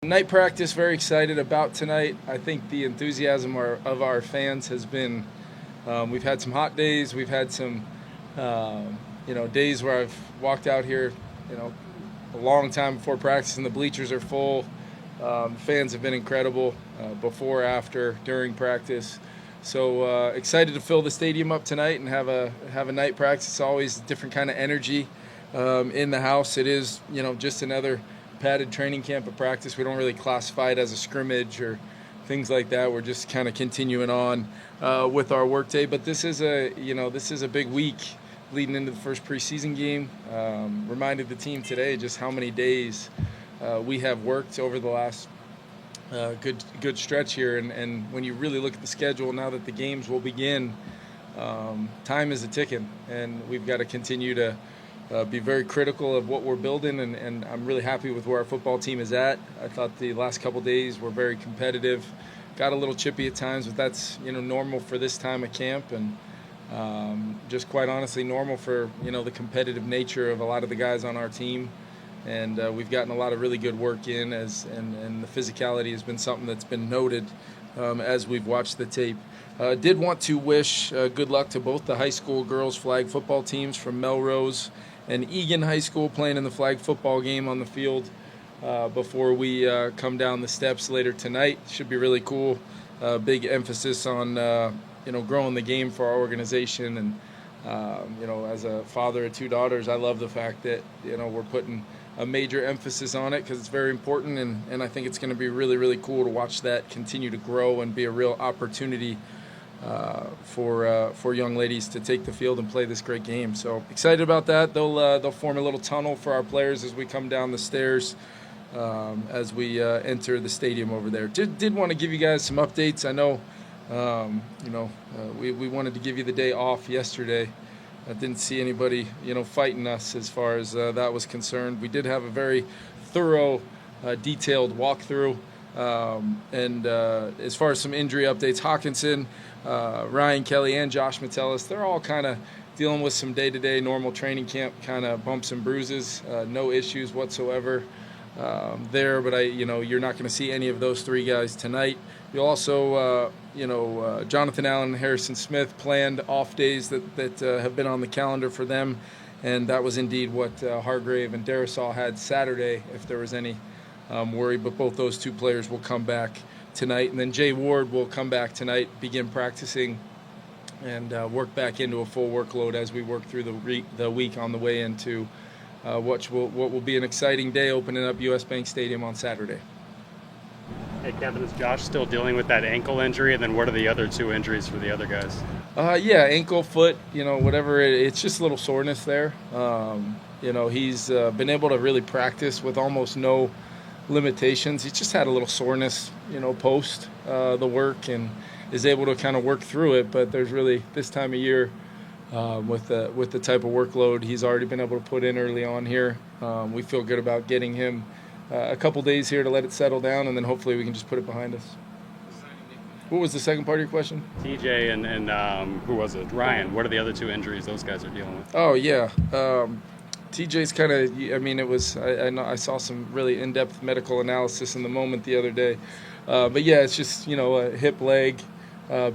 Night practice, very excited about tonight. I think the enthusiasm of our fans has been, we've had some hot days, we've had some, days where I've walked out here, a long time before practice and the bleachers are full. Fans have been incredible before, after, during practice. So excited to fill the stadium up tonight and have a night practice. It's always a different kind of energy in the house. It is, just another padded training camp of practice. We don't really classify it as a scrimmage or things like that. We're just kind of continuing on with our work day. But this is a big week leading into the first preseason game. Reminded the team today just how many days we have worked over the last good stretch here. And when you really look at the schedule now that the games will begin, time is a ticking, and we've got to continue to be very critical of what we're building, and I'm really happy with where our football team is at. I thought the last couple of days were very competitive, got a little chippy at times, but that's normal for this time of camp, and just quite honestly normal for the competitive nature of a lot of the guys on our team. And we've gotten a lot of really good work in, and the physicality has been something that's been noted as we've watched the tape. Did want to wish good luck to both the high school girls flag football teams from Melrose and Egan High School playing in the flag football game on the field before we come down the steps later tonight. Should be really cool. Big emphasis on growing the game for our organization, and as a father of two daughters, I love the fact that we're putting a major emphasis on it because it's very important, and I think it's going to be really, really cool to watch that continue to grow and be a real opportunity for young ladies to take the field and play this great game. So excited about that. They'll form a little tunnel for our players as we come down the stairs as we enter the stadium over there. Did want to give you guys some updates. I know we wanted to give you the day off yesterday. I didn't see anybody fighting us as far as that was concerned. We did have a very thorough, detailed walkthrough. And as far as some injury updates, Hawkinson, Ryan Kelly, and Josh Metellus, they're all kind of dealing with some day-to-day normal training camp kind of bumps and bruises. No issues whatsoever there, but you're not going to see any of those three guys tonight. You'll also, Jonathan Allen and Harrison Smith planned off days that have been on the calendar for them, and that was indeed what Hargrave and Darisaw had Saturday, if there was any worry. But both those two players will come back tonight, and then Jay Ward will come back tonight, begin practicing, and work back into a full workload as we work through the week on the way into what will be an exciting day opening up US Bank Stadium on Saturday. Hey Kevin, is Josh still dealing with that ankle injury? And then what are the other two injuries for the other guys? Ankle, foot, whatever. It's just a little soreness there. He's been able to really practice with almost no limitations. He's just had a little soreness, post the work, and is able to kind of work through it. But there's really, this time of year, with the type of workload he's already been able to put in early on here, we feel good about getting him a couple days here to let it settle down, and then hopefully we can just put it behind us. What was the second part of your question? TJ and who was it? Ryan. What are the other two injuries those guys are dealing with? Oh, yeah. TJ's kind of, I saw some really in-depth medical analysis in the moment the other day. But yeah, it's just, a hip, leg,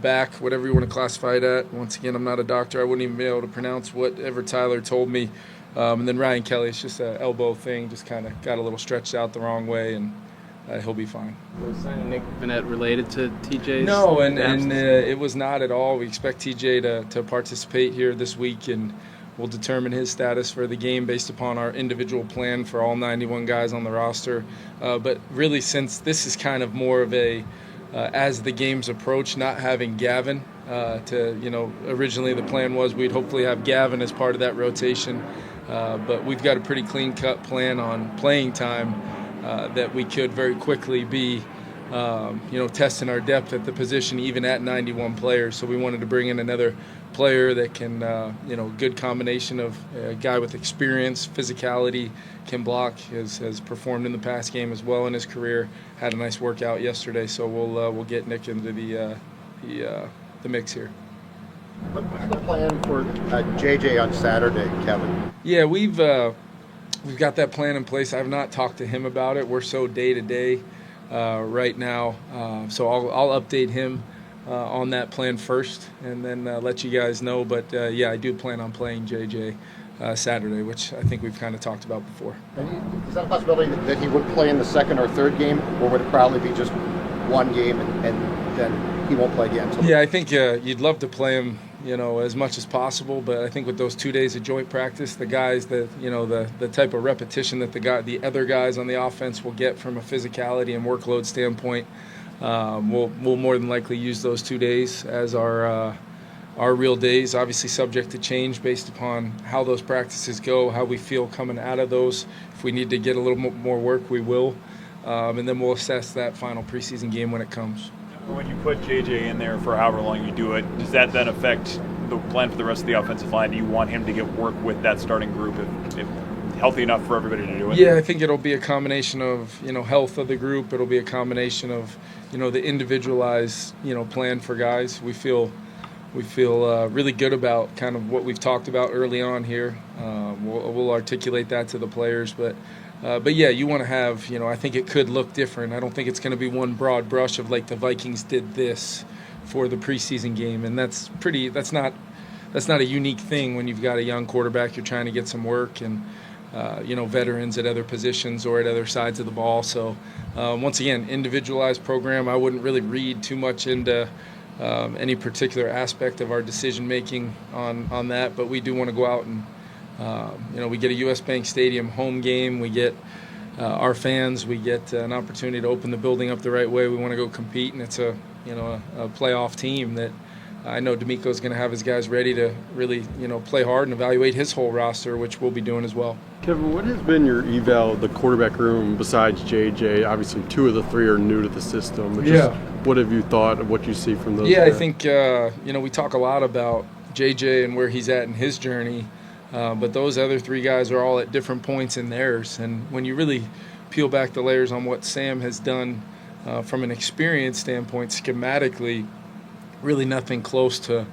back, whatever you want to classify it at. Once again, I'm not a doctor. I wouldn't even be able to pronounce whatever Tyler told me. And then Ryan Kelly, it's just an elbow thing, just kind of got a little stretched out the wrong way, and he'll be fine. Was Nick Vanette related to TJ's? No, and it was not at all. We expect TJ to participate here this week, and we'll determine his status for the game based upon our individual plan for all 91 guys on the roster. But really, since this is kind of more of a, as the games approach, not having Gavin originally the plan was we'd hopefully have Gavin as part of that rotation. But we've got a pretty clean-cut plan on playing time that we could very quickly be, testing our depth at the position even at 91 players. So we wanted to bring in another player that can, good combination of a guy with experience, physicality, can block, has performed in the pass game as well in his career, had a nice workout yesterday. So we'll get Nick into the mix here. What's the plan for JJ on Saturday, Kevin? Yeah, we've got that plan in place. I've not talked to him about it. We're so day-to-day right now. So I'll update him on that plan first, and then let you guys know. But yeah, I do plan on playing JJ Saturday, which I think we've kind of talked about before. Is that a possibility that he would play in the second or third game, or would it probably be just one game and then he won't play again? Yeah, I think you'd love to play him, as much as possible. But I think with those 2 days of joint practice, the guys that, the type of repetition that the other guys on the offense will get from a physicality and workload standpoint, we'll more than likely use those 2 days as our real days, obviously subject to change based upon how those practices go, how we feel coming out of those. If we need to get a little more work, we will. And then we'll assess that final preseason game when it comes. When you put JJ in there for however long you do it, does that then affect the plan for the rest of the offensive line? Do you want him to get work with that starting group if healthy enough for everybody to do it? Yeah, I think it'll be a combination of, health of the group. It'll be a combination of, the individualized, plan for guys. We feel really good about kind of what we've talked about early on here. We'll articulate that to the players, but yeah, you want to have, I think it could look different. I don't think it's going to be one broad brush of like the Vikings did this for the preseason game, and that's not a unique thing when you've got a young quarterback. You're trying to get some work and veterans at other positions or at other sides of the ball. So once again, individualized program. I wouldn't really read too much into any particular aspect of our decision making on that, but we do want to go out and we get a U.S. Bank Stadium home game. We get our fans. We get an opportunity to open the building up the right way. We want to go compete, and it's a playoff team that I know D'Amico's going to have his guys ready to really play hard and evaluate his whole roster, which we'll be doing as well. Kevin, what has been your eval of the quarterback room besides JJ? Obviously, 2 of the 3 are new to the system. But just what have you thought of what you see from those? Yeah, guys? I think we talk a lot about JJ and where he's at in his journey. But those other 3 guys are all at different points in theirs. And when you really peel back the layers on what Sam has done from an experience standpoint, schematically, really nothing close to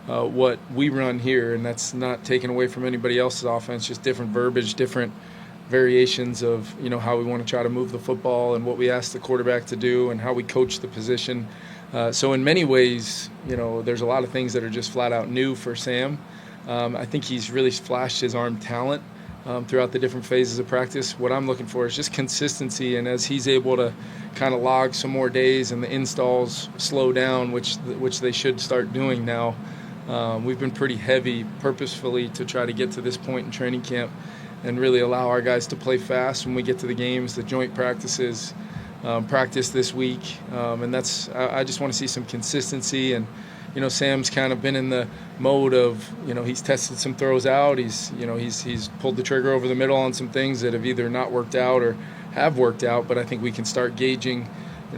what we run here. And that's not taken away from anybody else's offense, just different verbiage, different variations of how we want to try to move the football and what we ask the quarterback to do and how we coach the position. So in many ways, there's a lot of things that are just flat out new for Sam. I think he's really flashed his arm talent throughout the different phases of practice. What I'm looking for is just consistency, and as he's able to kind of log some more days and the installs slow down, which they should start doing now. We've been pretty heavy purposefully to try to get to this point in training camp and really allow our guys to play fast when we get to the games, the joint practices, practice this week. And I just want to see some consistency. And Sam's kind of been in the mode of, he's tested some throws out. He's pulled the trigger over the middle on some things that have either not worked out or have worked out. But I think we can start gauging,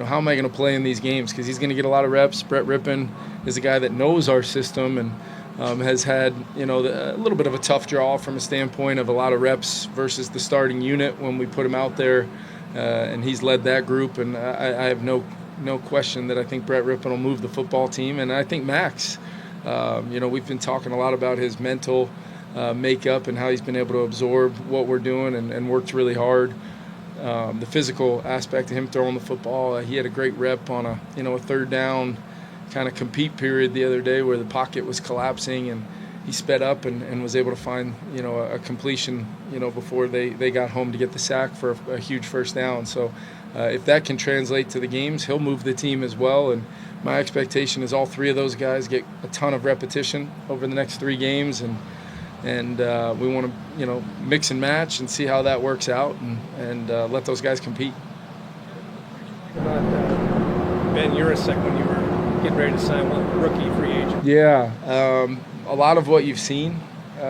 how am I going to play in these games? Because he's going to get a lot of reps. Brett Rippon is a guy that knows our system and has had, a little bit of a tough draw from a standpoint of a lot of reps versus the starting unit when we put him out there. And he's led that group. And I have no question that I think Brett Rippon will move the football team. And I think Max, we've been talking a lot about his mental makeup and how he's been able to absorb what we're doing and worked really hard. The physical aspect of him throwing the football, he had a great rep on a third down kind of compete period the other day where the pocket was collapsing and he sped up and was able to find, a completion, before they got home to get the sack for a huge first down. So if that can translate to the games, he'll move the team as well. And my expectation is all 3 of those guys get a ton of repetition over the next 3 games. And we want to, mix and match and see how that works out and let those guys compete. Ben Urasek, when you were getting ready to sign one rookie free agent. Yeah, a lot of what you've seen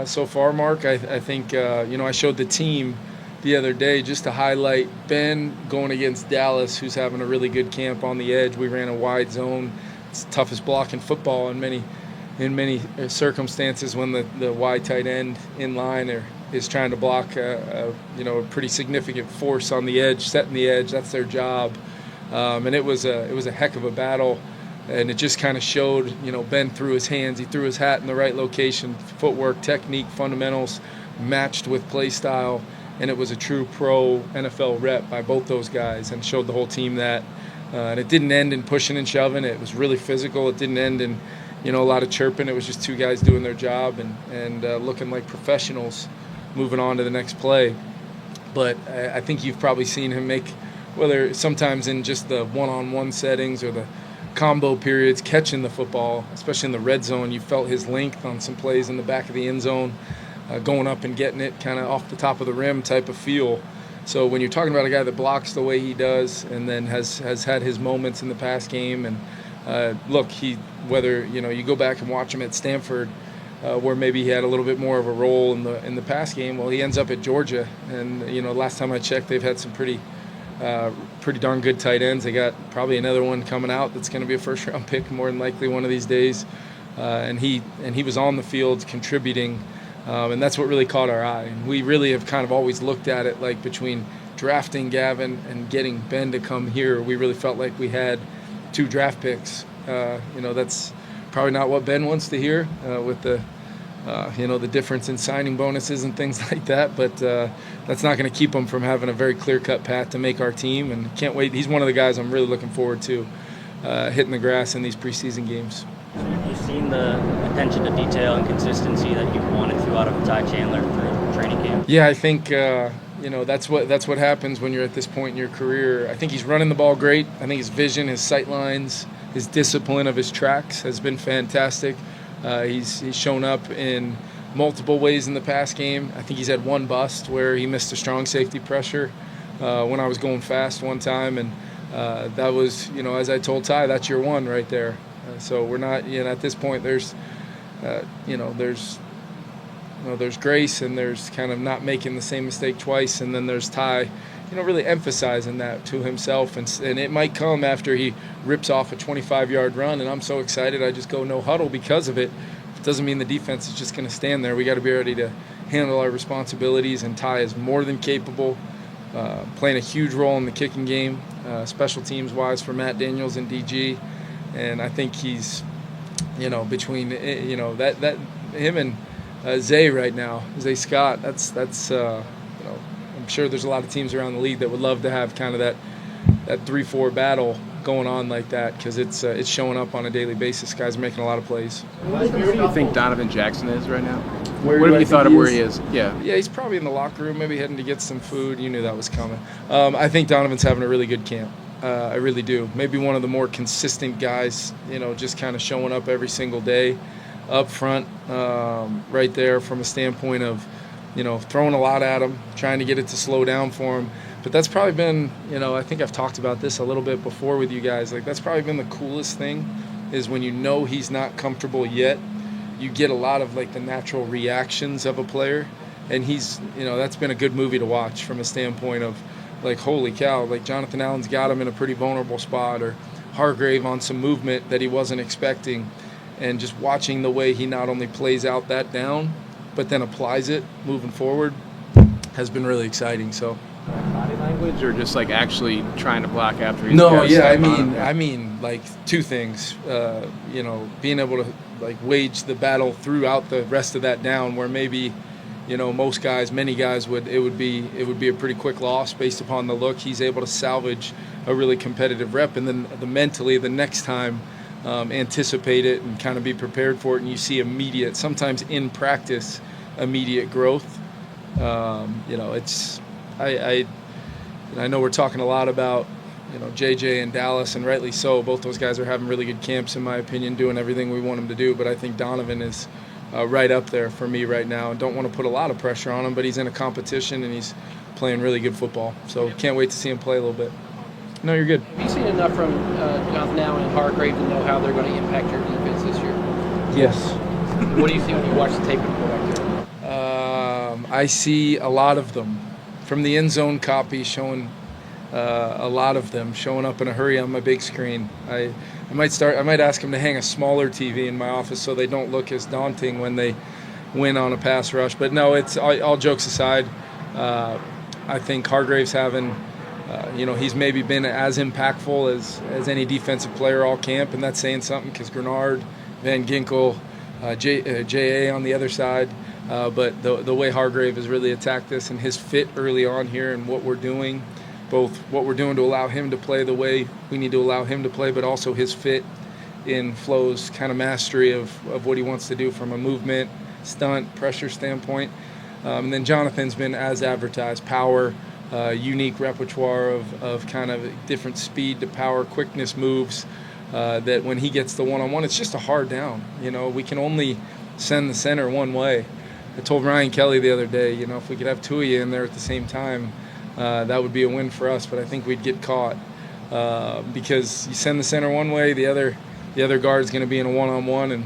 so far, Mark. I think, I showed the team the other day just to highlight Ben going against Dallas, who's having a really good camp on the edge. We ran a wide zone. It's the toughest block in football in many circumstances when the wide tight end in line is trying to block a pretty significant force on the edge, setting the edge. That's their job. And it was a heck of a battle. And it just kind of showed, Ben threw his hands, he threw his hat in the right location, footwork, technique, fundamentals matched with play style. and it was a true pro NFL rep by both those guys, and showed the whole team that. And it didn't end in pushing and shoving. It was really physical. It didn't end in, a lot of chirping. It was just two guys doing their job and looking like professionals, moving on to the next play. But I think you've probably seen him make, whether sometimes in just the one-on-one settings or the combo periods, catching the football, especially in the red zone, you felt his length on some plays in the back of the end zone, going up and getting it kind of off the top of the rim type of feel. So when you're talking about a guy that blocks the way he does and then has had his moments in the past game, and look, whether you go back and watch him at Stanford, where maybe he had a little bit more of a role in the past game, well, he ends up at Georgia, and last time I checked, they've had some pretty darn good tight ends. They got probably another one coming out that's going to be a first-round pick more than likely one of these days, and he was on the field contributing. And that's what really caught our eye. And we really have kind of always looked at it like between drafting Gavin and getting Ben to come here, we really felt like we had 2 draft picks. That's probably not what Ben wants to hear with the difference in signing bonuses and things like that. But that's not going to keep him from having a very clear-cut path to make our team. And can't wait. He's one of the guys I'm really looking forward to hitting the grass in these preseason games. You've seen the attention to detail and consistency that you've wanted throughout of Ty Chandler through training camp. Yeah, I think that's what happens when you're at this point in your career. I think he's running the ball great. I think his vision, his sight lines, his discipline of his tracks has been fantastic. He's shown up in multiple ways in the past game. I think he's had one bust where he missed a strong safety pressure when I was going fast one time, and that was, as I told Ty, that's your one right there. So we're not, at this point there's grace, and there's kind of not making the same mistake twice, and then there's Ty, really emphasizing that to himself, and it might come after he rips off a 25-yard run, and I'm so excited I just go no huddle because of it. It doesn't mean the defense is just going to stand there. We got to be ready to handle our responsibilities, and Ty is more than capable, playing a huge role in the kicking game, special teams wise for Matt Daniels and DG. And I think he's, between, that him and Zay right now, Zay Scott, that's I'm sure there's a lot of teams around the league that would love to have kind of that 3-4 battle going on like that, because it's showing up on a daily basis. Guys are making a lot of plays. Where do you think Donovan Jackson is right now? What have you thought of where he is? Yeah, he's probably in the locker room, maybe heading to get some food. You knew that was coming. I think Donovan's having a really good camp. I really do. Maybe one of the more consistent guys, just kind of showing up every single day up front, right there from a standpoint of, throwing a lot at him, trying to get it to slow down for him. But that's probably been, I think I've talked about this a little bit before with you guys. Like, that's probably been the coolest thing, is when he's not comfortable yet, you get a lot of, like, the natural reactions of a player. And he's, that's been a good movie to watch from a standpoint of, like, holy cow, like Jonathan Allen's got him in a pretty vulnerable spot, or Hargrave on some movement that he wasn't expecting, and just watching the way he not only plays out that down, but then applies it moving forward has been really exciting. So body language, or just like actually trying to block after he's I mean like two things, being able to like wage the battle throughout the rest of that down, where maybe many guys would be a pretty quick loss based upon the look. He's able to salvage a really competitive rep, and then mentally the next time anticipate it and kind of be prepared for it, and you see immediate, sometimes in practice, immediate growth. I know we're talking a lot about JJ and Dallas, and rightly so. Both those guys are having really good camps, in my opinion, doing everything we want them to do. But I think Donovan is right up there for me right now. I don't want to put a lot of pressure on him, but he's in a competition and he's playing really good football. So can't wait to see him play a little bit. No, you're good. Have you seen enough from Jonathan Allen and Hargrave to know how they're going to impact your defense this year? Yes. What do you see when you watch the tape and go back to it? I see a lot of them. From the end zone copy showing a lot of them showing up in a hurry on my big screen. I might ask them to hang a smaller TV in my office so they don't look as daunting when they win on a pass rush. But no, it's all jokes aside. I think Hargrave's having, he's maybe been as impactful as any defensive player all camp, and that's saying something, because Grenard, Van Ginkel, J.A. on the other side, But the way Hargrave has really attacked this and his fit early on here and what we're doing, both what we're doing to allow him to play the way we need to allow him to play, but also his fit in Flo's kind of mastery of what he wants to do from a movement, stunt, pressure standpoint. And then Jonathan's been as advertised, power, unique repertoire of kind of different speed to power, quickness moves, that when he gets the one-on-one, it's just a hard down. We can only send the center one way. I told Ryan Kelly the other day, if we could have two of you in there at the same time, that would be a win for us, but I think we'd get caught because you send the center one way, the other guard's going to be in a one-on-one, and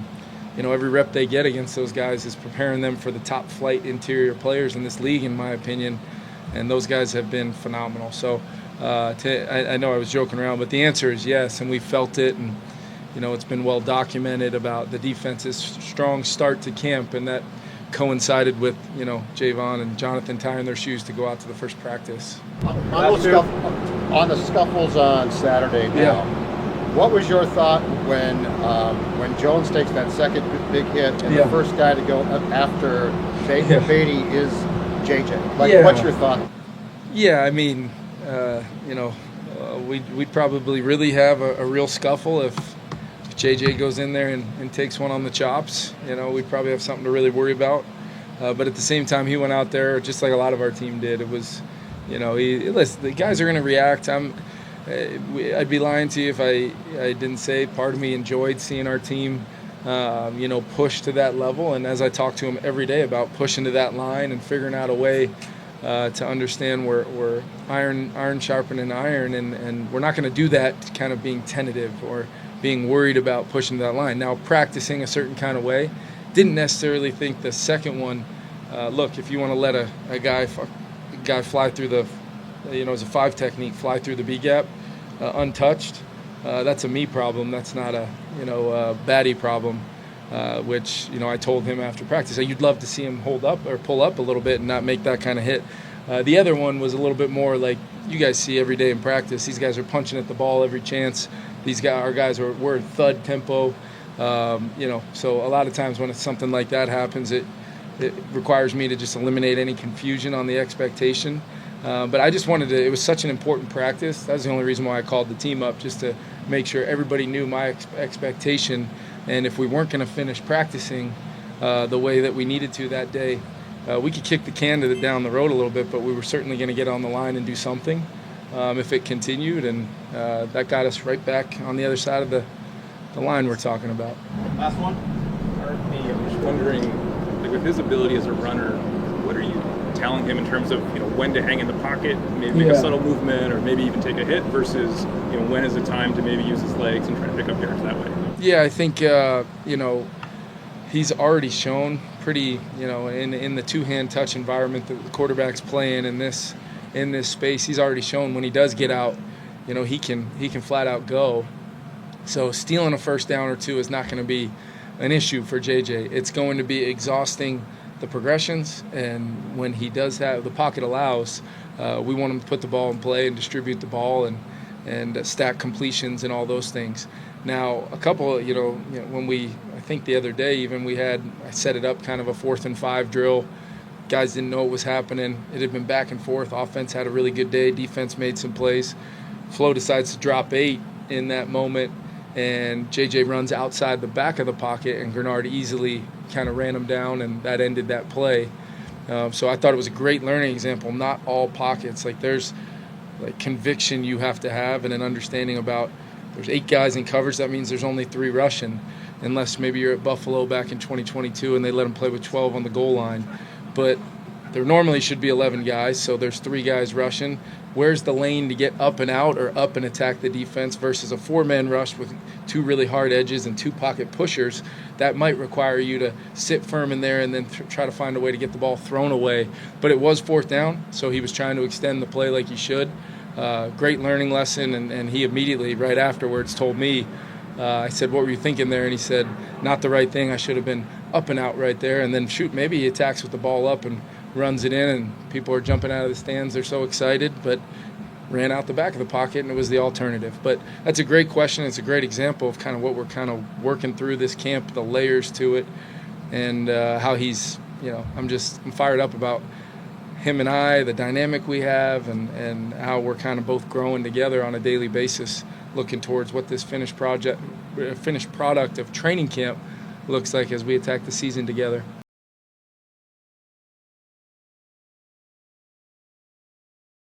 every rep they get against those guys is preparing them for the top flight interior players in this league, in my opinion, and those guys have been phenomenal. So I know I was joking around, but the answer is yes, and we felt it, and it's been well documented about the defense's strong start to camp, and that coincided with Javon and Jonathan tying their shoes to go out to the first practice. On the scuffles on Saturday now, what was your thought when Jones takes that second big hit and the first guy to go after Beatty is JJ? What's your thought? Yeah, I mean, we'd probably really have a real scuffle if JJ goes in there and takes one on the chops. We'd probably have something to really worry about. But at the same time, he went out there just like a lot of our team did. It was, listen, the guys are going to react. I'd be lying to you if I didn't say part of me enjoyed seeing our team, push to that level. And as I talk to him every day about pushing to that line and figuring out a way to understand we're iron sharpening iron, and we're not going to do that kind of being tentative or being worried about pushing to that line. Now, practicing a certain kind of way, didn't necessarily think the second one, look, if you want to let a guy fly through the, as a 5 technique, fly through the B gap untouched, that's a me problem. That's not a baddie problem, which I told him after practice, you'd love to see him hold up or pull up a little bit and not make that kind of hit. The other one was a little bit more like you guys see every day in practice. These guys are punching at the ball every chance. Our guys were thud tempo, so a lot of times when it's something like that happens, it requires me to just eliminate any confusion on the expectation. But I just wanted to, it was such an important practice. That was the only reason why I called the team up, just to make sure everybody knew my expectation. And if we weren't going to finish practicing the way that we needed to that day, we could kick the can down the road a little bit, but we were certainly going to get on the line and do something if it continued. And that got us right back on the other side of the line we're talking about. Last one. I'm just wondering, with his ability as a runner, what are you telling him in terms of when to hang in the pocket, maybe make a subtle movement, or maybe even take a hit, versus when is the time to maybe use his legs and try to pick up yards that way? Yeah, I think he's already shown pretty in the two-hand touch environment that the quarterback's playing in this space. He's already shown when he does get out, he can flat out go. So stealing a first down or two is not going to be an issue for JJ. It's going to be exhausting the progressions, and when he does have the pocket allows, we want him to put the ball in play and distribute the ball and stack completions and all those things. Now, a couple, when I think the other day even I set it up kind of a 4th and 5 drill. Guys didn't know what was happening. It had been back and forth. Offense had a really good day. Defense made some plays. Flo decides to drop 8 in that moment, and JJ runs outside the back of the pocket, and Grenard easily kind of ran him down, and that ended that play. So I thought it was a great learning example. Not all pockets. There's conviction you have to have and an understanding about there's 8 guys in coverage. That means there's only 3 rushing, unless maybe you're at Buffalo back in 2022 and they let them play with 12 on the goal line. But there normally should be 11 guys, so there's 3 guys rushing. Where's the lane to get up and out or up and attack the defense versus a 4-man rush with 2 really hard edges and 2 pocket pushers? That might require you to sit firm in there and then try to find a way to get the ball thrown away. But it was 4th down, so he was trying to extend the play like he should. Great learning lesson, and he immediately, right afterwards, told me, I said, what were you thinking there? And he said, not the right thing. I should have been up and out right there. And then, maybe he attacks with the ball up and runs it in, and people are jumping out of the stands. They're so excited, but ran out the back of the pocket, and it was the alternative. But that's a great question. It's a great example of kind of what we're kind of working through this camp, the layers to it, and how he's I'm fired up about him and I, the dynamic we have, and how we're kind of both growing together on a daily basis, looking towards what this finished product of training camp looks like as we attack the season together.